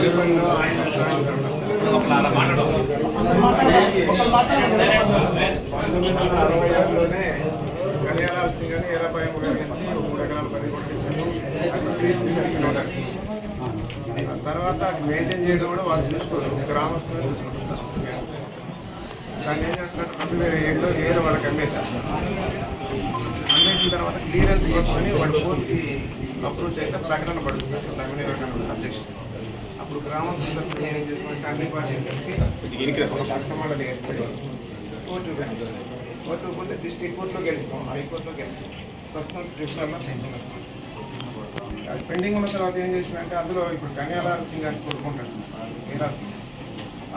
1966లోనే కళ్యాణ్ సింగ్ అని ఏరాపాయం కలిసి 3 ఎకరాలు 10 కోట్లు ఇచ్చారు. అది శ్రీ సర్కిల్. తర్వాత మెయింటైన్ చేయడం కూడా వాళ్ళు చూసుకోరు, గ్రామస్తులు చూసుకుంటారు సార్. దాన్ని ఏం చేస్తున్నారు, 2007లో ఏదో వాళ్ళకి అమ్మేశారు. అమ్మేసిన తర్వాత క్లియరెన్స్ కోసమని వాళ్ళు కోర్టుకి అప్రోచ్ అయితే ప్రకటన పడుతుంది సార్, అధ్యక్షుడు. అప్పుడు గ్రామస్తుల తరఫున ఏం చేసినట్టు అన్ని పార్టీలు కలిపి పట్టణాలను ఏర్పడి కోర్టు గెలిచారు. కోర్టు పోతే డిస్ట్రిక్ట్ కోర్టులో గెలిచిపోం, హైకోర్టులో గెలిచిపోం. ప్రస్తుతం ట్రిబ్యునల్లో పెండింగ్ ఉన్న తర్వాత ఏం చేసిందంటే అందులో ఇప్పుడు కన్యాలాల్ సింగ్ అని కోరుకుంటాడు సార్, వీరా సింగ్.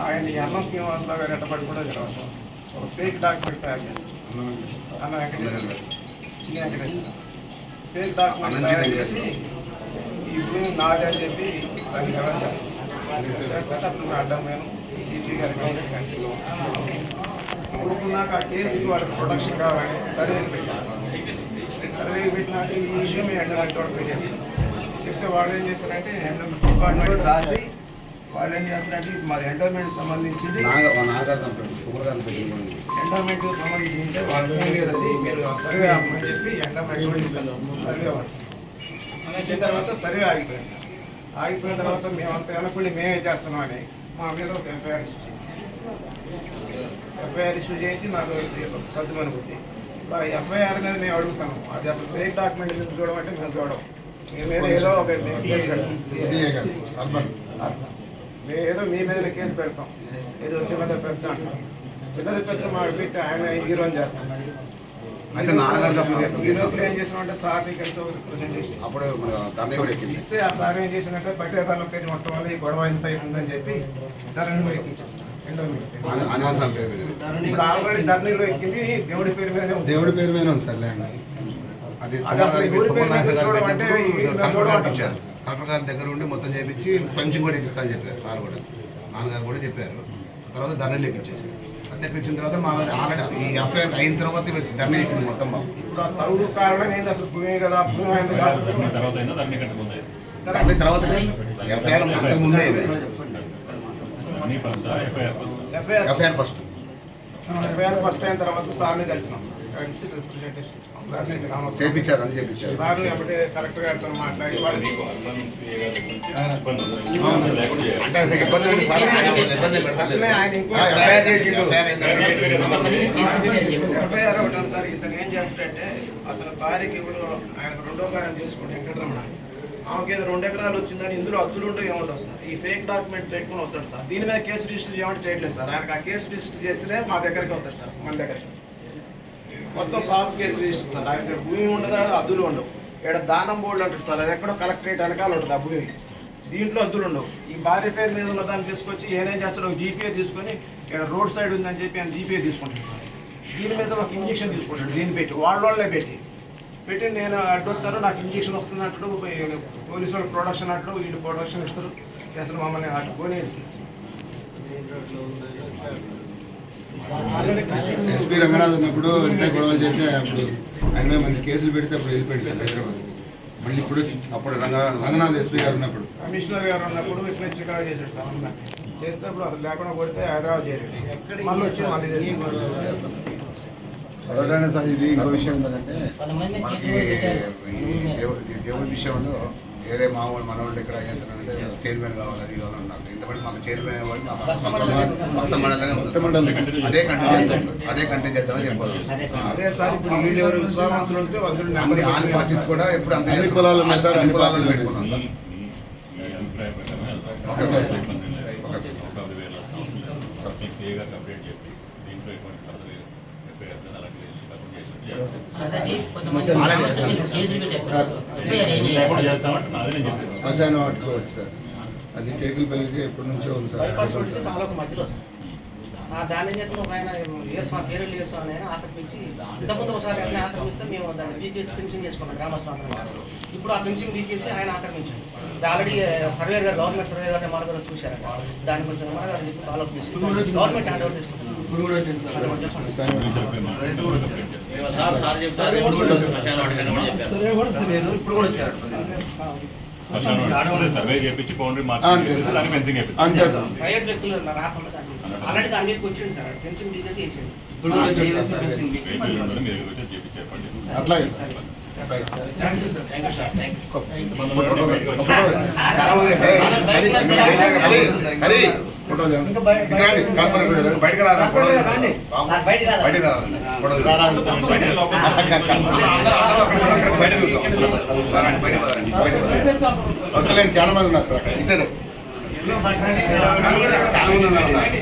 ఆయన అన్నం శ్రీనివాసరావు గారు ఎట్టబడి కూడా జరగదు. ఒక ఫేక్ డాక్యుమెంట్ తయారు చేస్తారు అన్న వెంకటేశ్వర, చిన్న వెంకటేశ్వర. ఫేక్ డాక్యుమెంట్ తయారు చేసి ఈ భూమి నాది అని చెప్పి దాన్ని ఎవరు చేస్తారు. అప్పుడు అడ్డం మేము సిపి గారికి ఊరుకున్నాక ఆ కేసుకి వాళ్ళకి ప్రొడక్షన్ కావాలని సర్వేకి పెట్టేస్తాం. సర్వేకి పెట్టినాక ఈ విషయం ఎండమెంట్ కూడా పెట్టారు. చెప్తే వాళ్ళు ఏం చేస్తారంటే ఎండమెంట్ డిపార్ట్మెంట్ రాసి వాళ్ళు ఏం చేస్తారంటే ఇది మాది ఎండోమెంట్ సంబంధించింది, ఎండోమెంట్ సంబంధించి వాళ్ళు లేదండి మీరు సర్వే ఆపమని చెప్పి ఎండోమెంట్ కూడా ఇస్తారు. సర్వే వాళ్ళు వచ్చిన తర్వాత సర్వే ఆగిపోయింది సార్. ఆగిపోయిన తర్వాత మేమంతా అనుకుని మేమే చేస్తున్నామని మా మీద ఒక ఎఫ్ఐఆర్ ఇష్యూ చేయించి నాకు సర్దుమని బుద్ధి. ఎఫ్ఐఆర్ మీద మేము అడుగుతాము, అది అసలు ఫేక్ డాక్యుమెంట్ ఎందుకు చూడడం అంటే మేము చూడడం. మేము మీద ఏదో ఒక కేసు పెడతాం, మేము ఏదో మీ మీద కేసు పెడతాం, ఏదో చిన్నది పెద్ద అంటాం. చిన్నది పెద్ద మాకు పెట్టి ఆయన హీరోని చేస్తాం. అయితే ఏం చేసినామంటే సార్ని కలిసి రిప్రజెంటేషన్ అప్పుడు ఇస్తే ఆ సార్ ఏం చేసినట్టే పట్టేదారుల పేరు మొత్తం వల్ల ఈ గొడవ ఎంత అవుతుందని చెప్పి ధరణి కూడా ఎక్కించారు సార్. ఇప్పుడు ఆల్రెడీ ధరణిలో ఎక్కింది దేవుడి పేరు మీద, దేవుడి పేరు మీద ఉంది సార్ ల్యాండ్. అది కలెక్టర్ గారి దగ్గర ఉండి మొత్తం చేయించి పెన్షన్ కూడా ఇప్పిస్తా అని చెప్పారు సార్ కూడా, నాన్నగారు కూడా చెప్పారు. తర్వాత ధరణి ఎక్కించేసారు. ఎక్కించిన తర్వాత మా ఆల్రెడీ ఈ ఎఫ్ఐఆర్ అయిన తర్వాత ధరణి ఎక్కింది మొత్తం మాకు. ఇప్పుడు ఆ తరువు కారణం ఏంది అసలు భూమి కదా, భూమి ధరణి తర్వాత ఎఫ్ఐఆర్ అంతకు ముందే ఎఫ్ఐఆర్ ఫస్ట్ అయిన తర్వాత సార్ని కలిసినాం సార్. కలిసి రిప్రజెంటేషన్ చేయించారు అని చెప్పించారు. సార్లు ఎప్పుడే కలెక్టర్ గారితో మాట్లాడి ఎఫ్ఐఆర్ ఒకటి సార్. ఇతను ఏం చేస్తాడంటే అతని భార్యకి ఇప్పుడు ఆయన 2వ భార్యను చేసుకుంటే వెంకటరమణ, ఆమెకి ఏదో 2 ఎకరాలు వచ్చిందని ఇందులో అద్దులు ఉంటూ ఏముండవు సార్. ఈ ఫేక్ డాక్యుమెంట్ పెట్టుకుని వస్తాడు సార్. దీని మీద కేసు రిజిస్టర్ చేయమంటే చేయట్లేదు సార్. ఆయనకు ఆ కేసు రిజిస్టర్ చేస్తే మా దగ్గరికి వస్తాడు సార్. మన దగ్గరికి మొత్తం ఫాల్స్ కేసు రిజిస్టర్ సార్. ఆయన భూమి ఉండదు, అద్దులు ఉండవు. ఇక్కడ దానం బోర్డు అంటాడు సార్, అది ఎక్కడో కలెక్టరేట్ వెనకాల ఉంటుంది ఆ భూమి. దీంట్లో అద్దులు ఉండవు. ఈ భార్య పేరు మీద ఉన్న దాన్ని తీసుకొచ్చి ఏనేం చేస్తాడు, జీపీఏ తీసుకొని ఇక్కడ రోడ్ సైడ్ ఉందని చెప్పి ఆయన జీపీఏ తీసుకుంటాడు సార్. దీని మీద ఒక ఇంజక్షన్ తీసుకుంటాడు, దీన్ని పెట్టి వాళ్ళే పెట్టి నేను అడ్డొస్తాను, నాకు ఇంజక్షన్ వస్తుంది అంటాడు. పోలీసు వాళ్ళు ప్రొడక్షన్ అంటాడు, వీళ్ళు ప్రొడక్షన్ ఇస్తారు. అసలు మమ్మల్ని అటు పోనీ ఎస్పీ రంగనాథ్ ఉన్నప్పుడు ఇంత గొడవలు చేస్తే అప్పుడు ఆయన మీద మంచి కేసులు పెడితే అప్పుడు వెళ్ళిపోయింది సార్ హైదరాబాద్కి. మళ్ళీ ఇప్పుడు అప్పుడు రంగనాథ్ ఎస్పీ గారు ఉన్నప్పుడు, కమిషనర్ గారు ఉన్నప్పుడు ఇట్లా చికెన్ చేశాడు సార్. చేస్తే అప్పుడు అసలు లేకుండా కొడితే హైదరాబాద్ చేరాడు. మళ్ళీ వచ్చి మళ్ళీ చేసి చదవడానే సార్. ఇది ఇంకో విషయం ఏంటంటే మనకి దేవుడి విషయంలో వేరే మామూలు మనవాళ్ళు ఇక్కడ ఏంటంటే చైర్మన్ కావాలి, అది కావాలన్నారు. ఇంతమంది మాకు చైర్మన్ వాళ్ళు మొత్తం మండలం అదే కంటిన్యూ చేద్దామని చెప్పాలి. అదే సార్ ఇప్పుడు వీడియో విశ్వామంతులు ఉంటే ఆఫీస్ కూడా ఎప్పుడు అంత అన్ని కులాలు ఉన్నాయి సార్, అన్ని కులాలను పెట్టుకున్నాం సార్. శ్మశానం పట్టుకోవచ్చు సార్. అది టేకుల పల్లికి ఎప్పటి నుంచో ఉంది సార్. మధ్యలో సార్ దాని చేతిలో ఒక ఆయన కేరళ అని ఆయన ఆక్రమించి ఇంతకుముందు ఒకసారి అట్లా ఆక్రమిస్తే మేము దాన్ని డీకేసి ఫినిషింగ్ చేసుకున్నాం గ్రామస్తులు. ఇప్పుడు ఆ ఫినిషింగ్ డీకేసి ఆయన ఆక్రమించాడు. ఆల్రెడీ సర్వే గారు గవర్నమెంట్ సర్వే గారిని మన కూడా చూశారంట. దాన్ని కొంచెం మన గారు ఫాలో అప్ చేసి గవర్నమెంట్ హ్యాండ్ ఓవర్ చేసుకుంటాం. ఇప్పుడు కూడా వచ్చారు. సర్వే చేపించి బౌండరీ అంతే సార్. మార్చి ఫెన్సింగ్ అంతే సార్. ప్రైవేట్ వ్యక్తులు రాకుండా ఆల్రెడీ దాని మీదకి వచ్చింది సార్ ఫెన్సింగ్ తీసేసి వేసింది. అట్లాగే sir. Thank you sir. Photo బయటకు రాదా బయటకు వద్దులేండి చాలా మంది ఉన్నారు సార్ ఇద్దరు చాలా మంది ఉన్నారు సార్